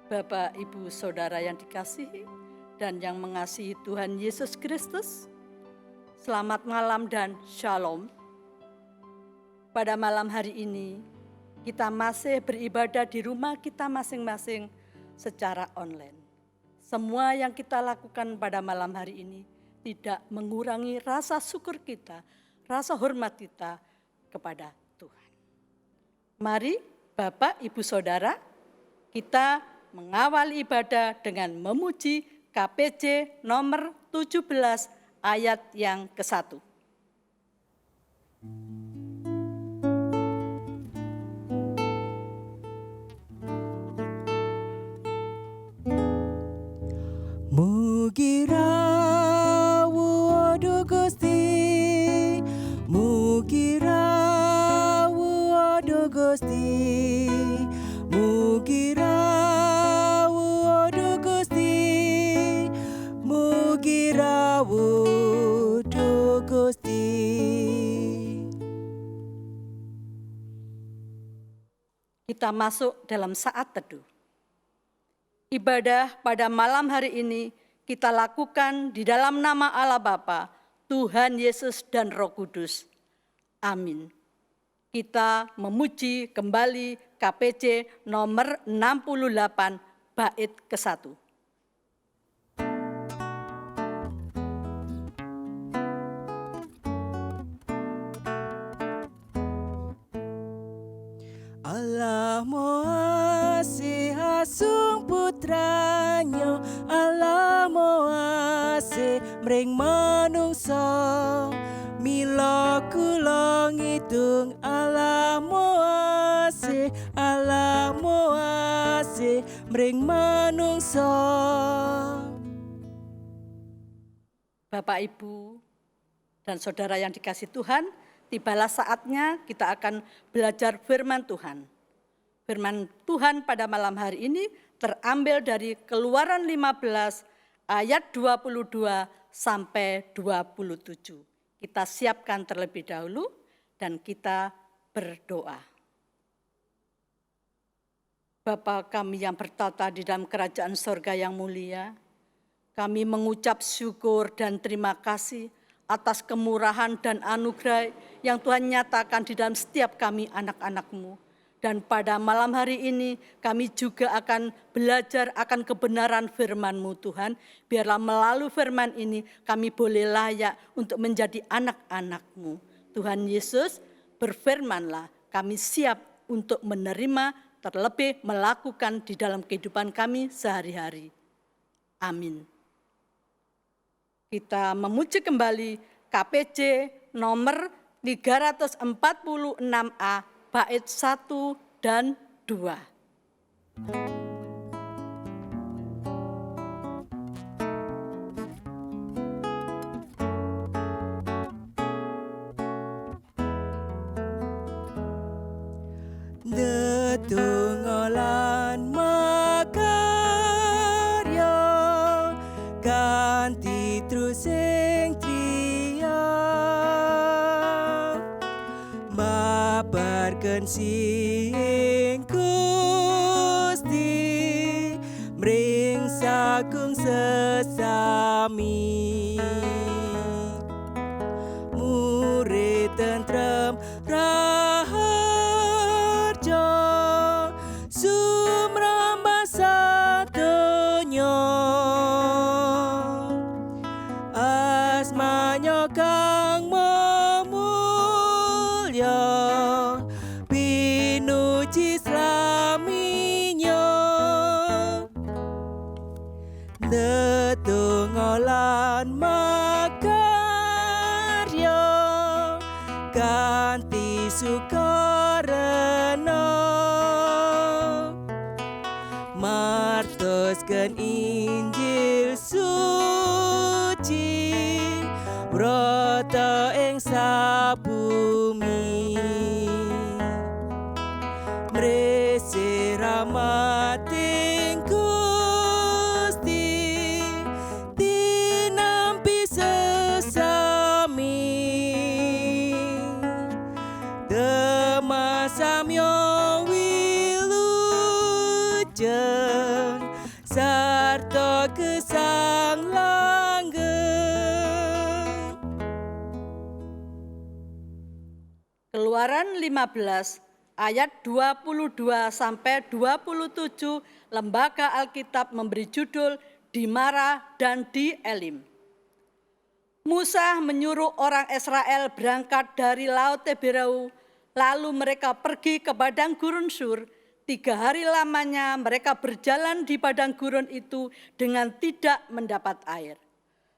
Bapak, Ibu, Saudara yang dikasihi dan yang mengasihi Tuhan Yesus Kristus, selamat malam dan shalom. Pada malam hari ini, kita masih beribadah di rumah kita masing-masing secara online. Semua yang kita lakukan pada malam hari ini tidak mengurangi rasa syukur kita, rasa hormat kita kepada Tuhan. Mari Bapak, Ibu, Saudara, kita mengawali ibadah dengan memuji KPJ nomor 17 ayat yang ke-1. Mugi rawuh Duh Gusti, mugi rawuh Duh Gusti, mugi rawuh Duh Gusti, mugi rawuh Duh Gusti. Kita masuk dalam saat teduh. Ibadah pada malam hari ini kita lakukan di dalam nama Allah Bapa, Tuhan Yesus dan Roh Kudus. Amin. Kita memuji kembali KPJ nomor 68 bait ke-1. Allah moase hasung putranya, Allah moase mring manungsa, mila kula ngitung Allah moase mring manungsa. Bapak, Ibu, dan Saudara yang dikasihi Tuhan, tibalah saatnya kita akan belajar firman Tuhan. Firman Tuhan pada malam hari ini terambil dari Keluaran 15 ayat 22 sampai 27. Kita siapkan terlebih dahulu dan kita berdoa. Bapa kami yang bertata di dalam kerajaan sorga yang mulia, kami mengucap syukur dan terima kasih atas kemurahan dan anugerah yang Tuhan nyatakan di dalam setiap kami anak-anak-Mu. Dan pada malam hari ini kami juga akan belajar akan kebenaran firman-Mu Tuhan. Biarlah melalui firman ini kami boleh layak untuk menjadi anak-anak-Mu. Tuhan Yesus, berfirmanlah, kami siap untuk menerima terlebih melakukan di dalam kehidupan kami sehari-hari. Amin. Kita memuji kembali KPJ nomor 346A bait 1 dan 2. Detunggolan makarya ganti trusing triya, babarken sing Gusti mring sagung sesami, murid tentrem raharja sumrambah sadonya, asmanya kang memulya pinuji slaminya. Tetunggolan makarya ganti sukarena, martoskeun Injil suci brata ing sabumi, mrese rahmating Gusti tinampi sesami, demasam yo wilujeng ke sang langgeng. Keluaran 15 ayat 22 sampai 27, Lembaga Alkitab memberi judul Di Mara dan di Elim. Musa menyuruh orang Israel berangkat dari Laut Teberau, lalu mereka pergi ke padang gurun Sur. 3 hari lamanya mereka berjalan di padang gurun itu dengan tidak mendapat air.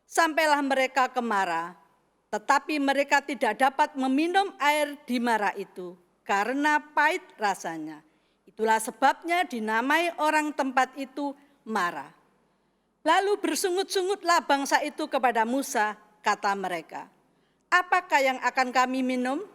Sampailah mereka ke Mara, tetapi mereka tidak dapat meminum air di Mara itu karena pahit rasanya. Itulah sebabnya dinamai orang tempat itu Mara. Lalu bersungut-sungutlah bangsa itu kepada Musa, kata mereka, "Apakah yang akan kami minum?"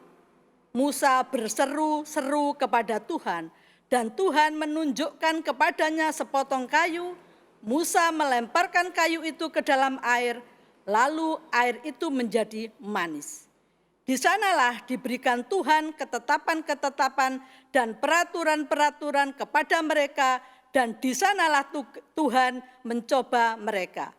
Musa berseru-seru kepada Tuhan, dan Tuhan menunjukkan kepadanya sepotong kayu. Musa melemparkan kayu itu ke dalam air, lalu air itu menjadi manis. Di sanalah diberikan Tuhan ketetapan-ketetapan dan peraturan-peraturan kepada mereka, dan di sanalah Tuhan mencoba mereka.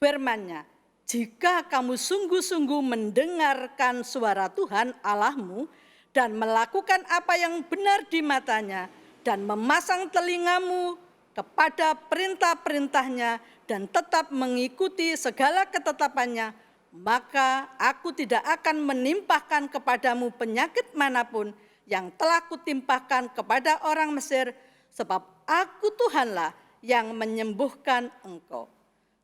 Firman-Nya, "Jika kamu sungguh-sungguh mendengarkan suara Tuhan Allahmu dan melakukan apa yang benar di matanya dan memasang telingamu kepada perintah-perintahnya dan tetap mengikuti segala ketetapannya, maka aku tidak akan menimpahkan kepadamu penyakit manapun yang telah kutimpahkan kepada orang Mesir, sebab aku Tuhanlah yang menyembuhkan engkau."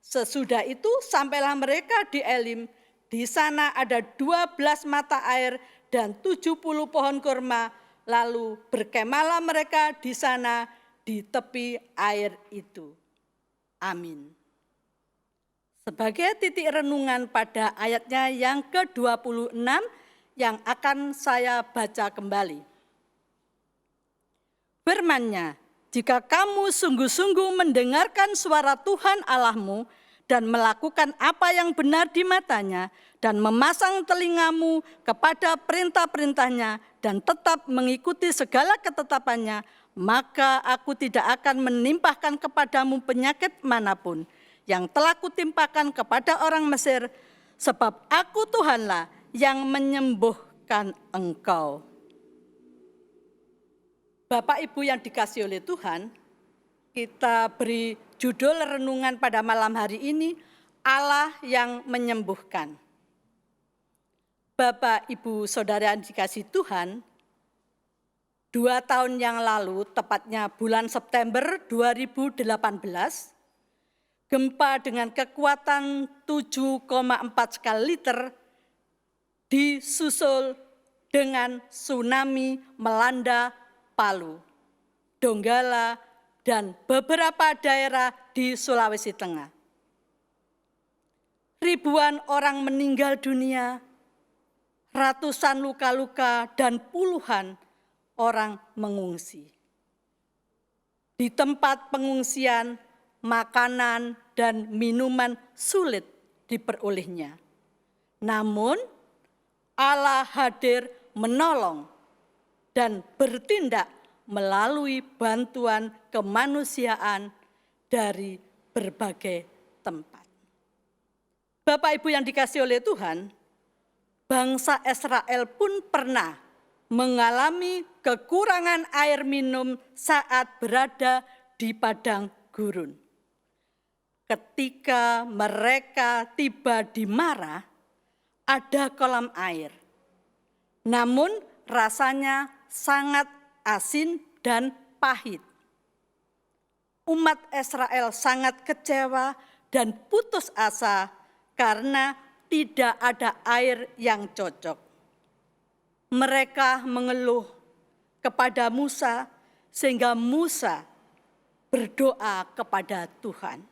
Sesudah itu sampailah mereka di Elim. Di sana ada 12 mata air dan 70 pohon kurma. Lalu berkemahlah mereka di sana di tepi air itu. Amin. Sebagai titik renungan pada ayatnya yang ke-26 yang akan saya baca kembali. Firman-Nya, "Jika kamu sungguh-sungguh mendengarkan suara Tuhan Allahmu dan melakukan apa yang benar di matanya dan memasang telingamu kepada perintah-perintahnya dan tetap mengikuti segala ketetapannya, maka aku tidak akan menimpahkan kepadamu penyakit manapun yang telah kutimpahkan kepada orang Mesir, sebab aku Tuhanlah yang menyembuhkan engkau." Bapak Ibu yang dikasihi oleh Tuhan, kita beri judul renungan pada malam hari ini, Allah yang menyembuhkan. Bapak, Ibu, Saudara yang dikasihi Tuhan, 2 tahun yang lalu, tepatnya bulan September 2018, gempa dengan kekuatan 7,4 skala Richter disusul dengan tsunami melanda Palu, Donggala, dan beberapa daerah di Sulawesi Tengah. Ribuan orang meninggal dunia, ratusan luka-luka, dan puluhan orang mengungsi. Di tempat pengungsian, makanan dan minuman sulit diperolehnya. Namun, Allah hadir menolong dan bertindak melalui bantuan kemanusiaan dari berbagai tempat. Bapak Ibu yang dikasihi oleh Tuhan, bangsa Israel pun pernah mengalami kekurangan air minum saat berada di padang gurun. Ketika mereka tiba di Mara, ada kolam air. Namun rasanya sangat asin dan pahit. Umat Israel sangat kecewa dan putus asa karena tidak ada air yang cocok. Mereka mengeluh kepada Musa sehingga Musa berdoa kepada Tuhan.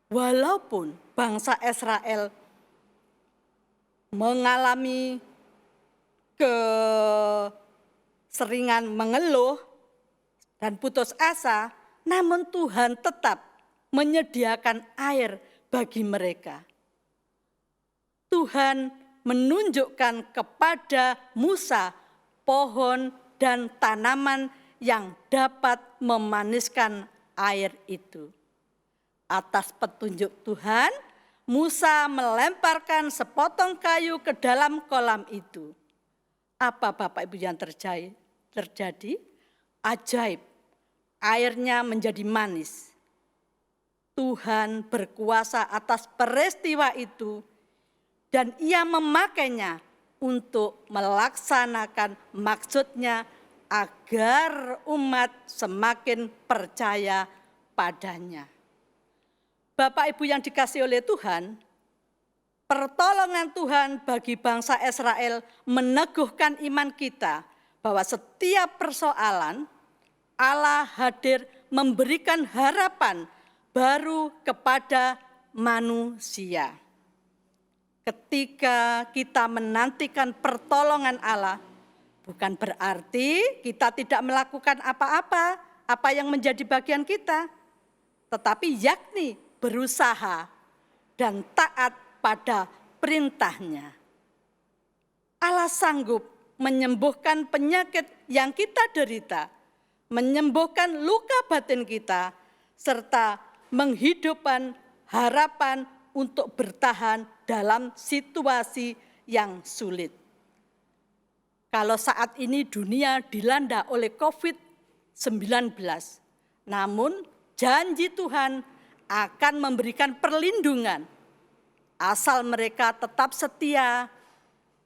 Walaupun bangsa Israel mengalami keseringan mengeluh dan putus asa, namun Tuhan tetap menyediakan air bagi mereka. Tuhan menunjukkan kepada Musa pohon dan tanaman yang dapat memaniskan air itu. Atas petunjuk Tuhan, Musa melemparkan sepotong kayu ke dalam kolam itu. Apa Bapak Ibu yang terjadi? Ajaib, airnya menjadi manis. Tuhan berkuasa atas peristiwa itu dan ia memakainya untuk melaksanakan maksudnya agar umat semakin percaya padanya. Bapak Ibu yang dikasihi oleh Tuhan, pertolongan Tuhan bagi bangsa Israel meneguhkan iman kita bahwa setiap persoalan Allah hadir memberikan harapan baru kepada manusia. Ketika kita menantikan pertolongan Allah, bukan berarti kita tidak melakukan apa yang menjadi bagian kita, tetapi yakni berusaha dan taat pada perintahnya. Allah sanggup menyembuhkan penyakit yang kita derita, menyembuhkan luka batin kita, serta menghidupkan harapan untuk bertahan dalam situasi yang sulit. Kalau saat ini dunia dilanda oleh COVID-19, namun janji Tuhan akan memberikan perlindungan asal mereka tetap setia,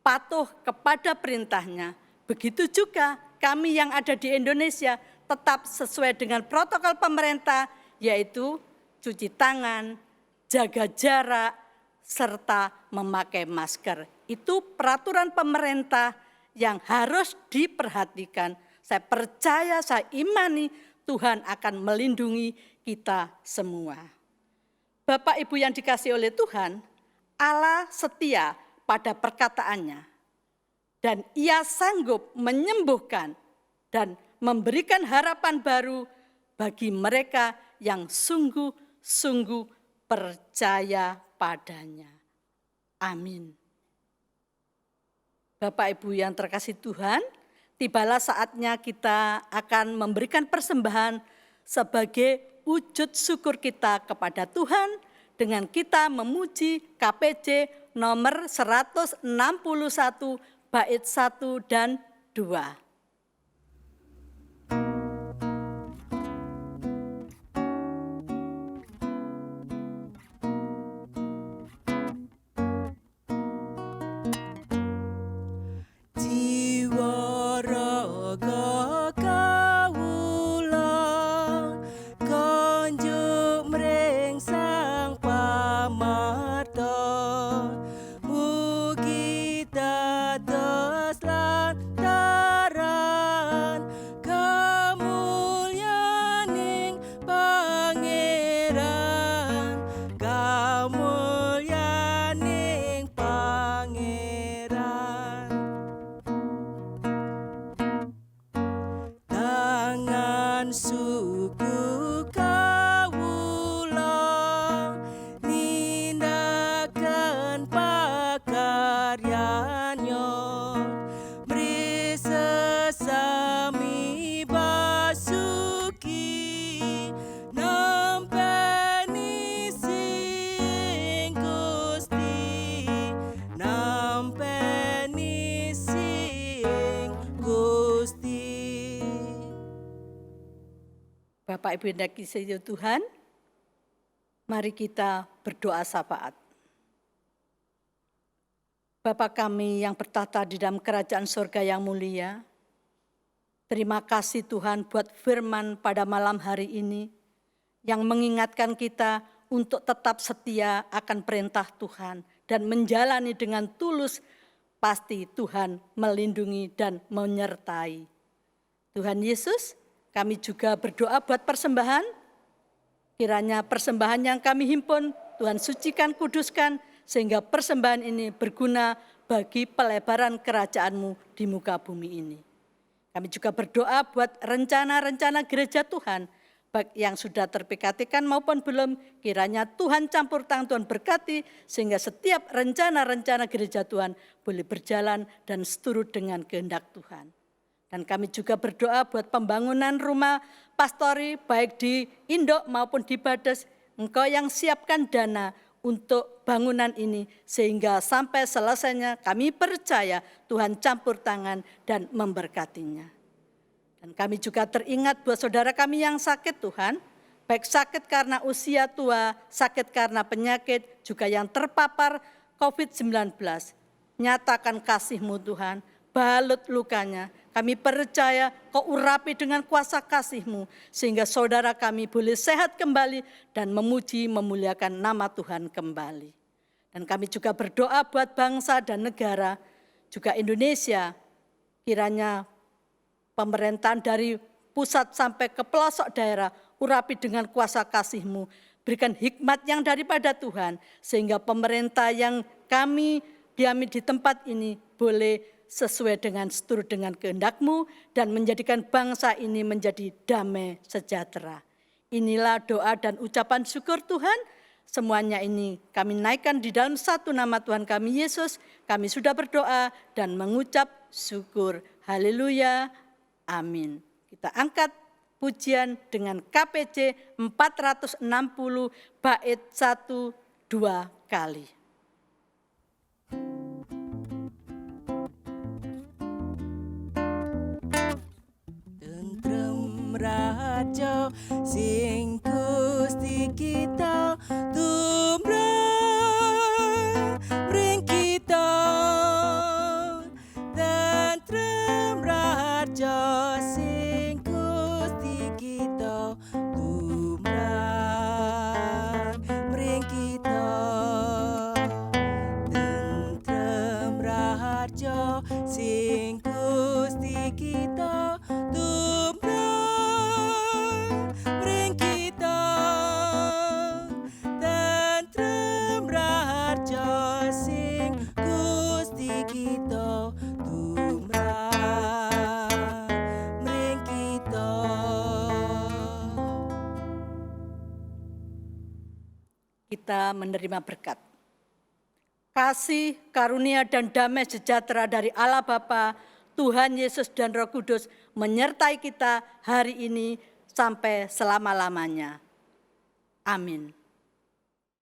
patuh kepada perintahnya. Begitu juga kami yang ada di Indonesia tetap sesuai dengan protokol pemerintah, yaitu cuci tangan, jaga jarak, serta memakai masker. Itu peraturan pemerintah yang harus diperhatikan. Saya percaya, saya imani Tuhan akan melindungi kita semua. Bapak Ibu yang dikasihi oleh Tuhan, Allah setia pada perkataannya. Dan ia sanggup menyembuhkan dan memberikan harapan baru bagi mereka yang sungguh-sungguh percaya padanya. Amin. Bapak Ibu yang terkasih Tuhan, tibalah saatnya kita akan memberikan persembahan sebagai wujud syukur kita kepada Tuhan dengan kita memuji KPJ nomor 161 bait 1 dan 2. Bapak Ibu yang dikasihi Tuhan, mari kita berdoa syafaat. Bapa kami yang bertata di dalam kerajaan surga yang mulia, terima kasih Tuhan buat firman pada malam hari ini yang mengingatkan kita untuk tetap setia akan perintah Tuhan dan menjalani dengan tulus, pasti Tuhan melindungi dan menyertai. Tuhan Yesus, kami juga berdoa buat persembahan, kiranya persembahan yang kami himpun, Tuhan sucikan, kuduskan, sehingga persembahan ini berguna bagi pelebaran kerajaan-Mu di muka bumi ini. Kami juga berdoa buat rencana-rencana gereja Tuhan, baik yang sudah terpikatikan maupun belum, kiranya Tuhan campur tangan, Tuhan berkati, sehingga setiap rencana-rencana gereja Tuhan boleh berjalan dan seturut dengan kehendak Tuhan. Dan kami juga berdoa buat pembangunan rumah pastori baik di Indok maupun di Bades. Engkau yang siapkan dana untuk bangunan ini, sehingga sampai selesainya kami percaya Tuhan campur tangan dan memberkatinya. Dan kami juga teringat buat saudara kami yang sakit Tuhan, baik sakit karena usia tua, sakit karena penyakit, juga yang terpapar COVID-19. Nyatakan kasih-Mu Tuhan, balut lukanya. Kami percaya Kau urapi dengan kuasa kasih-Mu, sehingga saudara kami boleh sehat kembali dan memuji memuliakan nama Tuhan kembali. Dan kami juga berdoa buat bangsa dan negara, juga Indonesia, kiranya pemerintahan dari pusat sampai ke pelosok daerah, urapi dengan kuasa kasih-Mu, berikan hikmat yang daripada Tuhan, sehingga pemerintah yang kami diami di tempat ini boleh sesuai dengan seturut dengan kehendak-Mu dan menjadikan bangsa ini menjadi damai sejahtera. Inilah doa dan ucapan syukur Tuhan. Semuanya ini kami naikkan di dalam satu nama Tuhan kami Yesus. Kami sudah berdoa dan mengucap syukur. Haleluya. Amin. Kita angkat pujian dengan KPJ 460 bait 1-2 kali. Raja sing Gusti kita tumrap ring kita tentrem raja sing Gusti kita tumrap ring kita tentrem raja sing Gusti kita kita menerima berkat. Kasih, karunia, dan damai sejahtera dari Allah Bapa, Tuhan Yesus dan Roh Kudus menyertai kita hari ini sampai selama-lamanya. Amin.